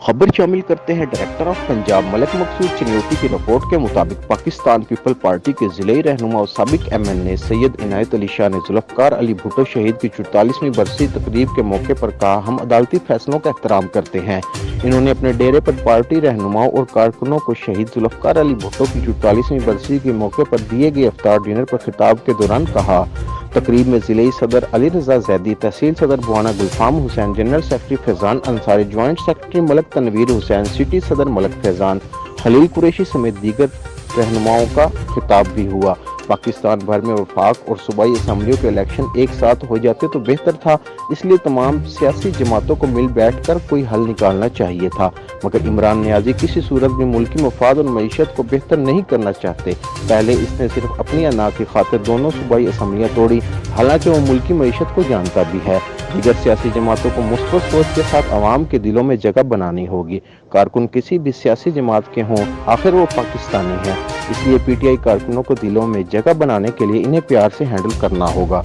खबर शामिल करते हैं। डायरेक्टर ऑफ पंजाब मलिक मकसूद चिन्योटी की रिपोर्ट के मुताबिक पाकिस्तान पीपल पार्टी के जिले रहनुमा और साबिक MNA सैयद इनायत अली शाह ने जुल्फकार अली भुट्टो शहीद की 44वीं बरसी तकरीब के मौके पर कहा, हम अदालती फैसलों का एहतराम करते हैं। इन्होंने अपने डेरे पर पार्टी रहनुमाओं और कारकुनों को शहीद जुल्फकार अली भुट्टो की 44वीं बरसी के मौके पर दिए गए इफ्तार डिनर पर खिताब के दौरान कहा। तकरीब में जिले सदर अली रजा जैदी, तहसील सदर Buana Gulfam Hussain, general secretary Faizan Ansari, joint secretary Malik Tanveer Hussain, city सदर मलक फैजान, खलील कुरैशी समेत दीगर रहनुमाओं का खिताब भी हुआ। पाकिस्तान भर में वफाक और सूबाई असम्बलियों के इलेक्शन एक साथ हो जाते तो बेहतर था, इसलिए तमाम सियासी जमातों को मिल बैठ कर कोई हल निकालना चाहिए था, मगर इमरान नियाजी किसी सूरत में मुल्की मफाद और मईशत को बेहतर नहीं करना चाहते। पहले इसने सिर्फ अपनी अना की खातिर दोनों सूबाई असम्बलियाँ तोड़ी, हालांकि वो मुल्की मईशत को जानता भी है। दीगर सियासी जमातों को मुस्बत सोच के साथ अवाम के दिलों में जगह बनानी होगी। कारकुन किसी भी सियासी जमात के हों, आखिर वो पाकिस्तानी हैं, इसलिए PTI कारकुनों को दिलों में जगह बनाने के लिए इन्हें प्यार से हैंडल करना होगा।